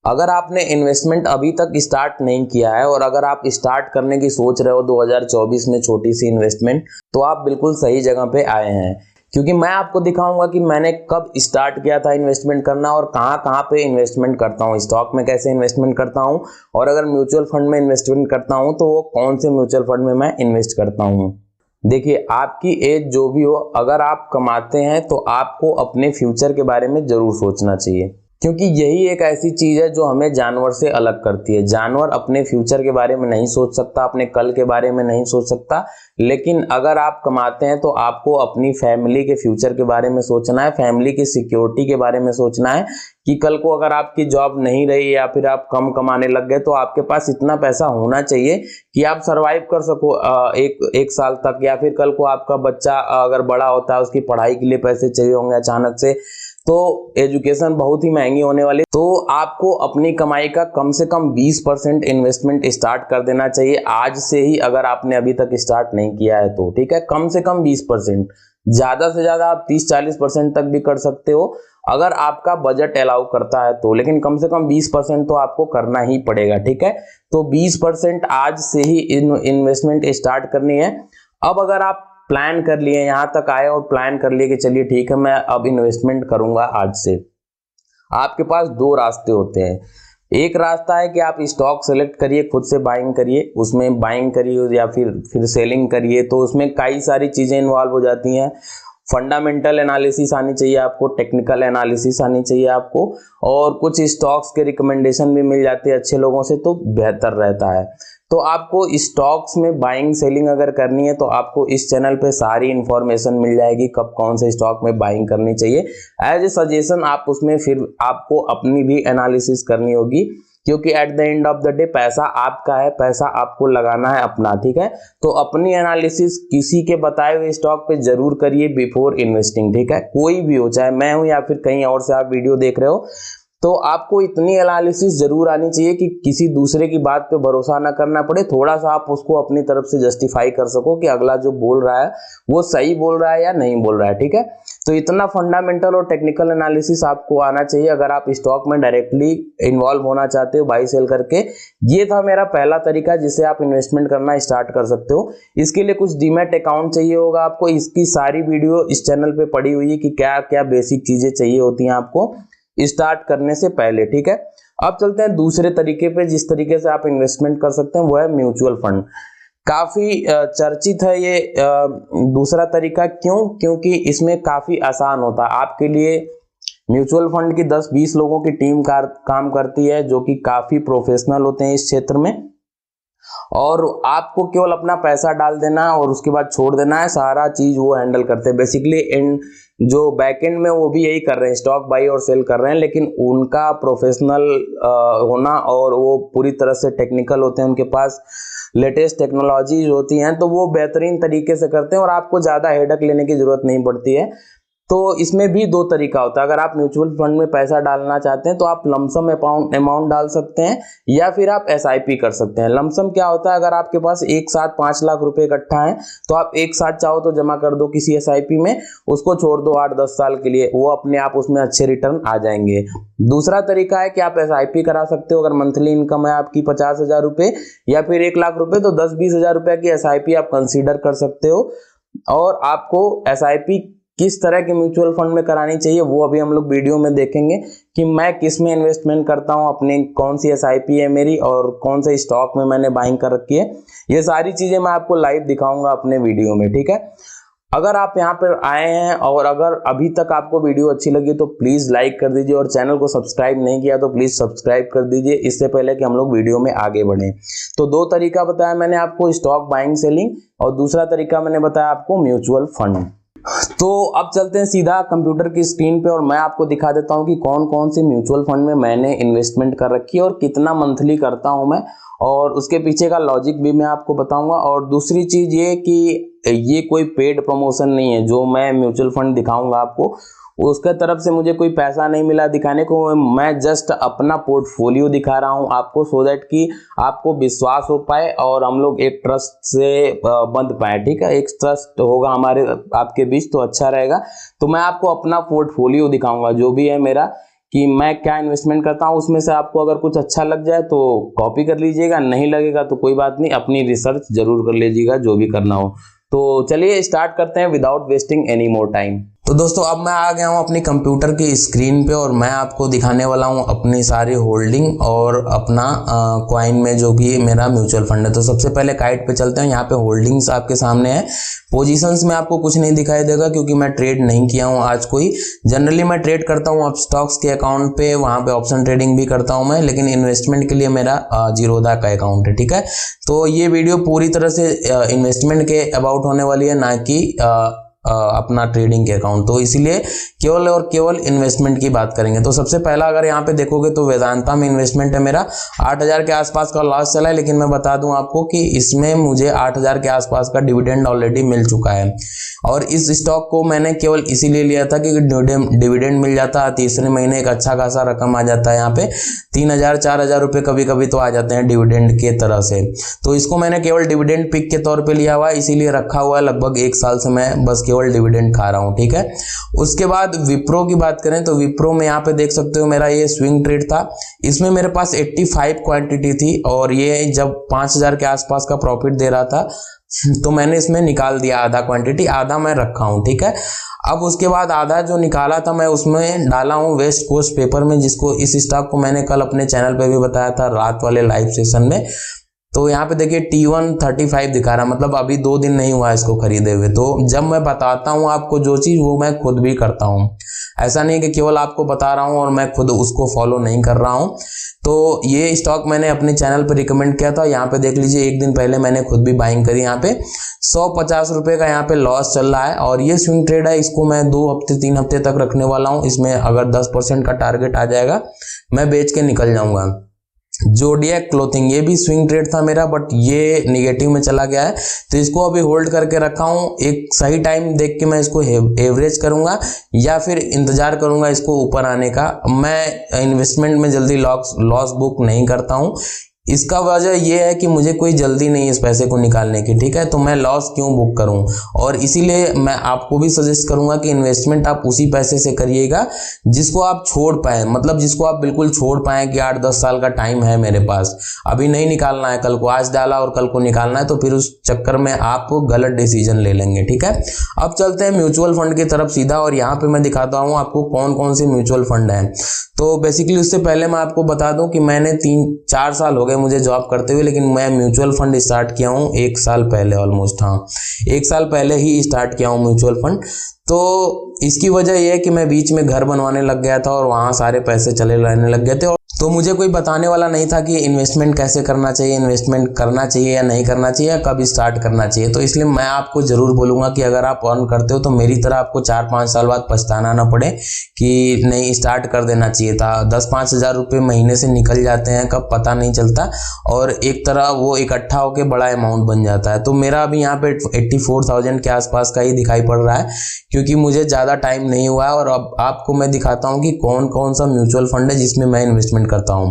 अगर आपने इन्वेस्टमेंट अभी तक स्टार्ट नहीं किया है और अगर आप स्टार्ट करने की सोच रहे हो 2024 में छोटी सी इन्वेस्टमेंट, तो आप बिल्कुल सही जगह पे आए हैं, क्योंकि मैं आपको दिखाऊंगा कि मैंने कब स्टार्ट किया था इन्वेस्टमेंट करना और कहाँ कहाँ पे इन्वेस्टमेंट करता हूँ, स्टॉक में कैसे इन्वेस्टमेंट करता हूँ और अगर म्यूचुअल फंड में इन्वेस्टमेंट करता हूँ तो वो कौन से म्यूचुअल फंड में मैं इन्वेस्ट करता हूँ। देखिए, आपकी एज जो भी हो, अगर आप कमाते हैं तो आपको अपने फ्यूचर के बारे में जरूर सोचना चाहिए, क्योंकि यही एक ऐसी चीज है जो हमें जानवर से अलग करती है। जानवर अपने फ्यूचर के बारे में नहीं सोच सकता, अपने कल के बारे में नहीं सोच सकता, लेकिन अगर आप कमाते हैं तो आपको अपनी फैमिली के फ्यूचर के बारे में सोचना है, फैमिली की सिक्योरिटी के बारे में सोचना है कि कल को अगर आपकी जॉब नहीं रही या फिर आप कम कमाने लग गए तो आपके पास इतना पैसा होना चाहिए कि आप सरवाइव कर सको एक साल तक, या फिर कल को आपका बच्चा अगर बड़ा होता है उसकी पढ़ाई के लिए पैसे चाहिए होंगे अचानक से, तो एजुकेशन बहुत ही महंगी होने वाली। तो आपको अपनी कमाई का कम से कम 20% इन्वेस्टमेंट स्टार्ट कर देना चाहिए आज से ही, अगर आपने अभी तक स्टार्ट नहीं किया है तो। ठीक है, कम से कम 20%, ज्यादा से ज्यादा आप 30-40% तक भी कर सकते हो अगर आपका बजट अलाउ करता है तो, लेकिन कम से कम 20% तो आपको करना ही पड़ेगा। ठीक है, तो 20% आज से ही इन्वेस्टमेंट स्टार्ट करनी है। अब अगर आप प्लान कर लिए, यहां तक आए और प्लान कर लिए कि चलिए ठीक है मैं अब इन्वेस्टमेंट करूंगा आज से, आपके पास दो रास्ते होते हैं। एक रास्ता है कि आप स्टॉक सेलेक्ट करिए, खुद से बाइंग करिए, उसमें बाइंग करिए या फिर सेलिंग करिए, तो उसमें कई सारी चीजें इन्वॉल्व हो जाती हैं। फंडामेंटल एनालिसिस आनी चाहिए आपको, टेक्निकल एनालिसिस आनी चाहिए आपको, और कुछ स्टॉक्स के रिकमेंडेशन भी मिल जाते हैं अच्छे लोगों से, तो बेहतर रहता है। तो आपको स्टॉक्स में बाइंग सेलिंग अगर करनी है तो आपको इस चैनल पे सारी इंफॉर्मेशन मिल जाएगी, कब कौन से स्टॉक में बाइंग करनी चाहिए। एज ए सजेशन आप उसमें फिर आपको अपनी भी एनालिसिस करनी होगी, क्योंकि at the end of the day पैसा आपका है, पैसा आपको लगाना है अपना। ठीक है, तो अपनी एनालिसिस किसी के बताए हुए स्टॉक पे जरूर करिए बिफोर इन्वेस्टिंग। ठीक है, कोई भी हो, चाहे मैं हूं या फिर कहीं और से आप वीडियो देख रहे हो, तो आपको इतनी एनालिसिस जरूर आनी चाहिए कि किसी दूसरे की बात पे भरोसा ना करना पड़े, थोड़ा सा आप उसको अपनी तरफ से जस्टिफाई कर सको कि अगला जो बोल रहा है वो सही बोल रहा है या नहीं बोल रहा है। ठीक है, तो इतना फंडामेंटल और टेक्निकल एनालिसिस आपको आना चाहिए अगर आप स्टॉक में डायरेक्टली इन्वॉल्व होना चाहते हो बाई सेल करके। ये था मेरा पहला तरीका जिससे आप इन्वेस्टमेंट करना स्टार्ट कर सकते हो। इसके लिए कुछ डीमैट अकाउंट चाहिए होगा आपको, इसकी सारी वीडियो इस चैनल पे पड़ी हुई है कि क्या क्या बेसिक चीजें चाहिए होती हैं आपको स्टार्ट करने से पहले। ठीक है, अब चलते हैं दूसरे तरीके पे, जिस तरीके से आप इन्वेस्टमेंट कर सकते हैं वो है म्यूचुअल फंड। काफी चर्चित है ये दूसरा तरीका। क्यों? क्योंकि इसमें काफी आसान होता है आपके लिए। म्यूचुअल फंड की 10-20 लोगों की टीम काम करती है जो कि काफी प्रोफेशनल होते हैं इस क्षेत्र में, और आपको केवल अपना पैसा डाल देना है और उसके बाद छोड़ देना है, सारा चीज वो हैंडल करते हैं। बेसिकली इन जो बैकएंड में वो भी यही कर रहे हैं, स्टॉक बाई और सेल कर रहे हैं, लेकिन उनका प्रोफेशनल होना और वो पूरी तरह से टेक्निकल होते हैं, उनके पास लेटेस्ट टेक्नोलॉजी होती हैं, तो वो बेहतरीन तरीके से करते हैं और आपको ज्यादा हेडक लेने की जरूरत नहीं पड़ती है। तो इसमें भी दो तरीका होता है। अगर आप म्यूचुअल फंड में पैसा डालना चाहते हैं तो आप लमसम अमाउंट डाल सकते हैं या फिर आप एसआईपी कर सकते हैं। लमसम क्या होता है, अगर आपके पास एक साथ 5 लाख रुपए इकट्ठा है तो आप एक साथ चाहो तो जमा कर दो किसी एसआईपी में, उसको छोड़ दो 8-10 साल के लिए, वो अपने आप उसमें अच्छे रिटर्न आ जाएंगे। दूसरा तरीका है कि आप एसआईपी करा सकते हो। अगर मंथली इनकम है आपकी 50,000 रुपए या फिर 1 लाख रुपए, तो 10-20 हजार रुपए की एसआईपी आप कंसीडर कर सकते हो। और आपको एसआईपी किस तरह के म्यूचुअल फंड में करानी चाहिए वो अभी हम लोग वीडियो में देखेंगे कि मैं किस में इन्वेस्टमेंट करता हूं, अपने कौन सी एसआईपी है मेरी और कौन से स्टॉक में मैंने बाइंग कर रखी है। ये सारी चीजें मैं आपको लाइव दिखाऊंगा अपने वीडियो में। ठीक है, अगर आप यहाँ पर आए हैं और अगर अभी तक आपको वीडियो अच्छी लगी तो प्लीज लाइक कर दीजिए, और चैनल को सब्सक्राइब नहीं किया तो प्लीज सब्सक्राइब कर दीजिए, इससे पहले कि हम लोग वीडियो में आगे बढ़े। तो दो तरीका बताया मैंने आपको, स्टॉक बाइंग सेलिंग, और दूसरा तरीका मैंने बताया आपको म्यूचुअल फंड। तो अब चलते हैं सीधा कंप्यूटर की स्क्रीन पे और मैं आपको दिखा देता हूं कि कौन कौन से म्यूचुअल फंड में मैंने इन्वेस्टमेंट कर रखी है और कितना मंथली करता हूं मैं, और उसके पीछे का लॉजिक भी मैं आपको बताऊंगा। और दूसरी चीज ये कि ये कोई पेड प्रमोशन नहीं है, जो मैं म्यूचुअल फंड दिखाऊंगा आपको उसके तरफ से मुझे कोई पैसा नहीं मिला दिखाने को, मैं जस्ट अपना पोर्टफोलियो दिखा रहा हूं आपको, सो दैट कि आपको विश्वास हो पाए और हम लोग एक ट्रस्ट से बंध पाए। ठीक है, एक ट्रस्ट होगा हमारे आपके बीच तो अच्छा रहेगा। तो मैं आपको अपना पोर्टफोलियो दिखाऊंगा जो भी है मेरा, कि मैं क्या इन्वेस्टमेंट करता हूँ। उसमें से आपको अगर कुछ अच्छा लग जाए तो कॉपी कर लीजिएगा, नहीं लगेगा तो कोई बात नहीं, अपनी रिसर्च जरूर कर लीजिएगा जो भी करना हो। तो चलिए स्टार्ट करते हैं without wasting any more time. तो दोस्तों अब मैं आ गया हूँ अपनी कंप्यूटर की स्क्रीन पे और मैं आपको दिखाने वाला हूँ अपनी सारी होल्डिंग और अपना कॉइन में जो भी मेरा म्यूचुअल फंड है। तो सबसे पहले काइट पे चलते हैं। यहाँ पे होल्डिंग्स आपके सामने है। पोजीशंस में आपको कुछ नहीं दिखाई देगा क्योंकि मैं ट्रेड नहीं किया हूँ आज कोई। जनरली मैं ट्रेड करता हूँ अब स्टॉक्स के अकाउंट पे, वहाँ पे ऑप्शन ट्रेडिंग भी करता हूँ मैं, लेकिन इन्वेस्टमेंट के लिए मेरा जीरोधा का अकाउंट है, ठीक है। तो ये वीडियो पूरी तरह से इन्वेस्टमेंट के अबाउट होने वाली है, ना कि अपना ट्रेडिंग के अकाउंट। तो इसीलिए केवल और केवल इन्वेस्टमेंट की बात करेंगे। तो सबसे पहला अगर यहाँ पे देखोगे तो वेदांता में इन्वेस्टमेंट है मेरा। 8,000 के आसपास का लॉस चला है, लेकिन मैं बता दूं आपको कि इसमें मुझे 8,000 के आसपास का डिविडेंड ऑलरेडी मिल चुका है। और इस स्टॉक को मैंने केवल इसीलिए लिया था कि डिविडेंड मिल जाता है, तीसरे महीने एक अच्छा खासा रकम आ जाता है। यहाँ पे 3,000 4,000 रुपये कभी कभी तो आ जाते हैं डिविडेंड के तरह से। तो इसको मैंने केवल डिविडेंड पिक के तौर पे लिया हुआ है, इसीलिए रखा हुआ है। लगभग 1 साल से मैं बस केवल डिविडेंड खा रहा हूँ, ठीक है। उसके बाद विप्रो की बात करें तो विप्रो में यहाँ पे देख सकते हो मेरा ये स्विंग ट्रेड था। इसमें मेरे पास 85 क्वांटिटी थी और ये जब 5,000 के आसपास का प्रॉफिट दे रहा था तो मैंने इसमें निकाल दिया आधा क्वांटिटी, आधा मैं रखा हूँ, ठीक है। अब उसके बाद आधा जो निकाला था मैं उसमें डाला हूँ वेस्ट कोस्ट पेपर में, जिसको इस स्टॉक को मैंने कल अपने चैनल पे भी बताया था रात वाले लाइव सेशन में। तो यहाँ पे देखिए T135 दिखा रहा, मतलब अभी 2 दिन नहीं हुआ इसको खरीदे हुए। तो जब मैं बताता हूँ आपको जो चीज़, वो मैं खुद भी करता हूँ। ऐसा नहीं कि केवल आपको बता रहा हूँ और मैं खुद उसको फॉलो नहीं कर रहा हूँ। तो ये स्टॉक मैंने अपने चैनल पर रिकमेंड किया था। यहाँ पे देख लीजिए 1 दिन पहले मैंने खुद भी बाइंग करी। यहाँ पे 150 रुपये का यहाँ पे लॉस चल रहा है और ये स्विंग ट्रेड है। इसको मैं 2 हफ्ते 3 हफ्ते तक रखने वाला हूँ। इसमें अगर 10% का टारगेट आ जाएगा मैं बेच के निकल जाऊँगा। जोडियक क्लोथिंग, ये भी स्विंग ट्रेड था मेरा, बट ये निगेटिव में चला गया है, तो इसको अभी होल्ड करके रखा हूँ। एक सही टाइम देख के मैं इसको एवरेज करूंगा या फिर इंतजार करूंगा इसको ऊपर आने का। मैं इन्वेस्टमेंट में जल्दी लॉस बुक नहीं करता हूँ। इसका वजह यह है कि मुझे कोई जल्दी नहीं है इस पैसे को निकालने की, ठीक है। तो मैं लॉस क्यों बुक करूं, और इसीलिए मैं आपको भी सजेस्ट करूंगा कि इन्वेस्टमेंट आप उसी पैसे से करिएगा जिसको आप छोड़ पाए, मतलब जिसको आप बिल्कुल छोड़ पाए कि 8-10 साल का टाइम है मेरे पास, अभी नहीं निकालना है, कल को आज डाला और कल को निकालना है, तो फिर उस चक्कर में आप गलत डिसीजन ले लेंगे, ठीक है। अब चलते हैं म्यूचुअल फंड की तरफ सीधा, और यहाँ पे मैं दिखाता हूँ आपको कौन कौन से म्यूचुअल फंड है। तो बेसिकली उससे पहले मैं आपको बता दूं कि मैंने 3-4 साल हो गए मुझे जॉब करते हुए, लेकिन मैं म्यूचुअल फंड स्टार्ट किया हूँ 1 साल पहले, ऑलमोस्ट, हाँ 1 साल पहले ही स्टार्ट किया हूँ म्यूचुअल फंड। तो इसकी वजह यह है कि मैं बीच में घर बनवाने लग गया था और वहाँ सारे पैसे चले रहने लग गए थे, तो मुझे कोई बताने वाला नहीं था कि इन्वेस्टमेंट कैसे करना चाहिए, इन्वेस्टमेंट करना चाहिए या नहीं करना चाहिए, या कब स्टार्ट करना चाहिए। तो इसलिए मैं आपको ज़रूर बोलूँगा कि अगर आप अर्न करते हो तो मेरी तरह आपको 4-5 साल बाद पछताना ना पड़े कि नहीं स्टार्ट कर देना चाहिए था। 10-5 हज़ार रुपये महीने से निकल जाते हैं, कब पता नहीं चलता, और एक तरह वो इकट्ठा होकर बड़ा अमाउंट बन जाता है। तो मेरा अभी यहाँ पे 84,000 के आसपास का ही दिखाई पड़ रहा है, क्योंकि मुझे ज़्यादा टाइम नहीं हुआ है। और अब आपको मैं दिखाता हूँ कि कौन कौन सा म्यूचुअल फंड है जिसमें मैं इन्वेस्टमेंट करता हूं।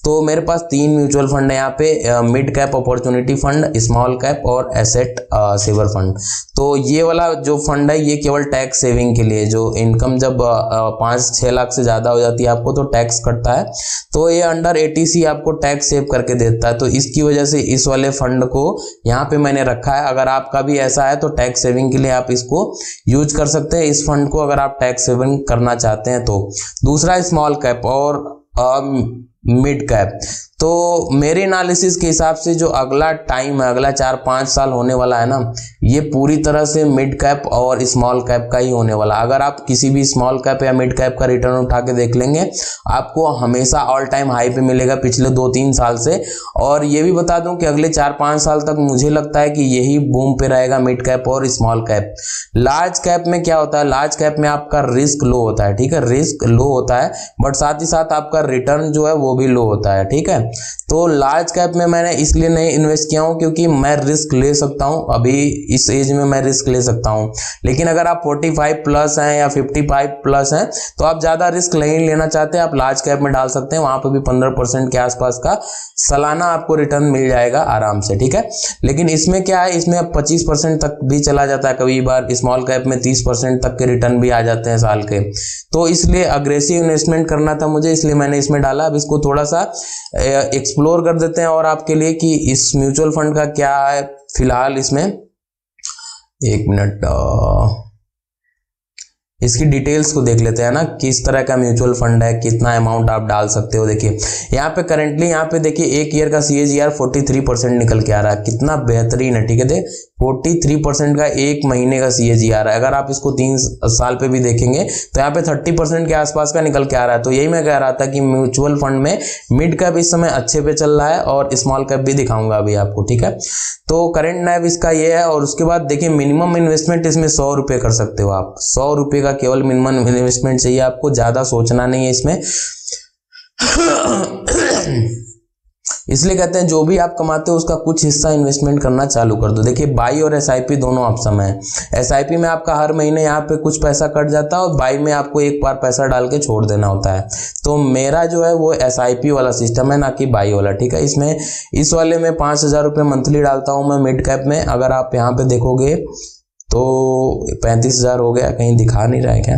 तो मेरे पास 3 म्यूचुअल फंड है यहाँ पे, mid cap opportunity fund, small cap और एसेट सेवर फंड। तो ये वाला जो फंड है ये केवल टैक्स सेविंग के लिए, जो इनकम जब 5-6 लाख से ज़्यादा हो जाती है आपको तो टैक्स कटता है, तो ये अंडर 80C आपको टैक्स सेव करके देता है। तो इसकी वजह से इस वाले फंड को यहाँ पे मैंने रखा है। अगर आपका भी ऐसा है तो टैक्स सेविंग के लिए आप इसको यूज कर सकते हैं, इस फंड को, अगर आप टैक्स सेविंग करना चाहते हैं तो। दूसरा स्मॉल कैप और मिड कैप। तो मेरे एनालिसिस के हिसाब से जो अगला टाइम है, अगला 4-5 साल होने वाला है ना, ये पूरी तरह से मिड कैप और स्मॉल कैप का ही होने वाला। अगर आप किसी भी स्मॉल कैप या मिड कैप का रिटर्न उठा के देख लेंगे, आपको हमेशा ऑल टाइम हाई पे मिलेगा पिछले 2-3 साल से। और ये भी बता दूं कि अगले 4-5 साल तक मुझे लगता है कि यही बूम पे रहेगा, मिड कैप और स्मॉल कैप। लार्ज कैप में क्या होता है, लार्ज कैप में आपका रिस्क लो होता है, ठीक है, रिस्क लो होता है, बट साथ ही साथ आपका रिटर्न जो है वो भी लो होता है, ठीक है। तो लार्ज कैप में मैंने इसलिए नहीं इन्वेस्ट किया हूँ क्योंकि मैं रिस्क ले सकता हूँ, अभी इस एज में मैं रिस्क ले सकता हूँ। लेकिन अगर आप 45 प्लस हैं या 55 प्लस हैं तो आप ज़्यादा रिस्क नहीं लेना चाहते, आप लार्ज कैप में डाल सकते हैं। वहाँ पर भी 15% के आसपास का सालाना आपको रिटर्न मिल जाएगा आराम से, ठीक है। लेकिन इसमें क्या है, इसमें अब 25% तक भी चला जाता है, कभी बार स्मॉल कैप में 30% तक के रिटर्न भी आ जाते हैं साल के। तो इसलिए अग्रेसिव इन्वेस्टमेंट करना था मुझे, इसलिए मैंने इसमें डाला। अब इसको थोड़ा सा एक्सप्लोर कर देते हैं और आपके लिए कि इस म्यूचुअल फंड का क्या है फिलहाल इसमें। एक मिनट, इसकी डिटेल्स को देख लेते हैं ना, किस तरह का म्यूचुअल फंड है, कितना अमाउंट आप डाल सकते हो। देखिए यहाँ पे करेंटली यहाँ पे देखिए 1 ईयर का CAGR 43% निकल के आ रहा है, कितना बेहतरीन है, ठीक है। 43% का 1 महीने का CAGR है। अगर आप इसको 3 साल पे भी देखेंगे तो यहाँ पे 30% के आसपास का निकल के आ रहा है। तो यही मैं कह रहा था कि म्यूचुअल फंड में मिड कैप इस समय अच्छे पे चल रहा है और स्मॉल कैप भी दिखाऊंगा अभी आपको, ठीक है। तो करंट नैव इसका ये है। और उसके बाद देखिए मिनिमम इन्वेस्टमेंट इसमें 100 रुपये कर सकते हो आप, 100 रुपये का केवल मिनिमम इन्वेस्टमेंट चाहिए आपको, ज्यादा सोचना नहीं है इसमें। इसलिए कहते हैं जो भी आप कमाते हो उसका कुछ हिस्सा इन्वेस्टमेंट करना चालू कर दो। देखिए बाई और SIP दोनों ऑप्शन है। SIP में आपका हर महीने यहाँ पे कुछ पैसा कट जाता है और बाई में आपको एक बार पैसा डाल के छोड़ देना होता है। तो मेरा जो है वो SIP वाला सिस्टम है, ना कि बाई वाला, ठीक है। इसमें इस वाले में 5,000 रुपये मंथली डालता हूँ मैं मिड कैप में। अगर आप यहाँ पे देखोगे तो 35,000 हो गया, कहीं दिखा नहीं रहा है क्या,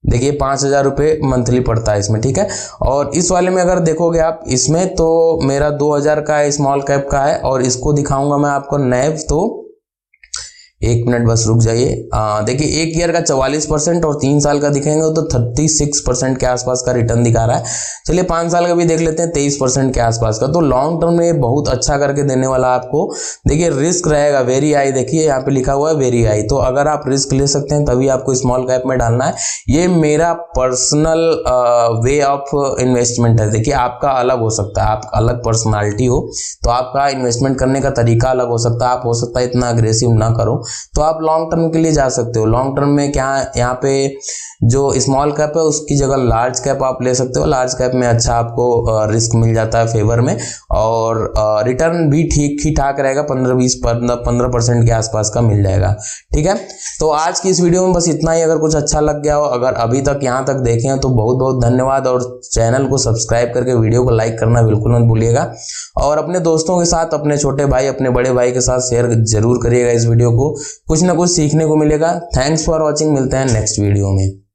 देखिए 5,000 रुपये मंथली पड़ता है इसमें, ठीक है। और इस वाले में अगर देखोगे आप इसमें तो मेरा 2,000 का स्मॉल कैप का है। और इसको दिखाऊंगा मैं आपको नैव, तो 1 मिनट बस रुक जाइए। देखिए 1 ईयर का 44% और 3 साल का दिखेंगे तो 36% के आसपास का रिटर्न दिखा रहा है। चलिए 5 साल का भी देख लेते हैं, 23% के आसपास का। तो लॉन्ग टर्म में ये बहुत अच्छा करके देने वाला आपको। देखिए रिस्क रहेगा वेरी हाई, देखिए यहाँ पे लिखा हुआ है वेरी हाई। तो अगर आप रिस्क ले सकते हैं तभी आपको स्मॉल कैप में डालना है। ये मेरा पर्सनल वे ऑफ इन्वेस्टमेंट है। देखिए आपका अलग हो सकता है, आप अलग पर्सनालिटी हो तो आपका इन्वेस्टमेंट करने का तरीका अलग हो सकता है। आप हो सकता है इतना अग्रेसिव ना करो, तो आप लॉन्ग टर्म के लिए जा सकते हो। लॉन्ग टर्म में क्या यहाँ पे जो स्मॉल कैप है उसकी जगह लार्ज कैप आप ले सकते हो। लार्ज कैप में अच्छा आपको रिस्क मिल जाता है फेवर में, और रिटर्न भी ठीक ही ठाक रहेगा, 15% के आसपास का मिल जाएगा, ठीक है। तो आज की इस वीडियो में बस इतना ही। अगर कुछ अच्छा लग गया हो, अगर अभी तक यहाँ तक देखे हैं तो बहुत बहुत धन्यवाद। और चैनल को सब्सक्राइब करके वीडियो को लाइक करना बिल्कुल मत भूलिएगा। और अपने दोस्तों के साथ, अपने छोटे भाई, अपने बड़े भाई के साथ शेयर जरूर करिएगा इस वीडियो को, कुछ ना कुछ सीखने को मिलेगा। थैंक्स फॉर वॉचिंग, मिलते हैं नेक्स्ट वीडियो में।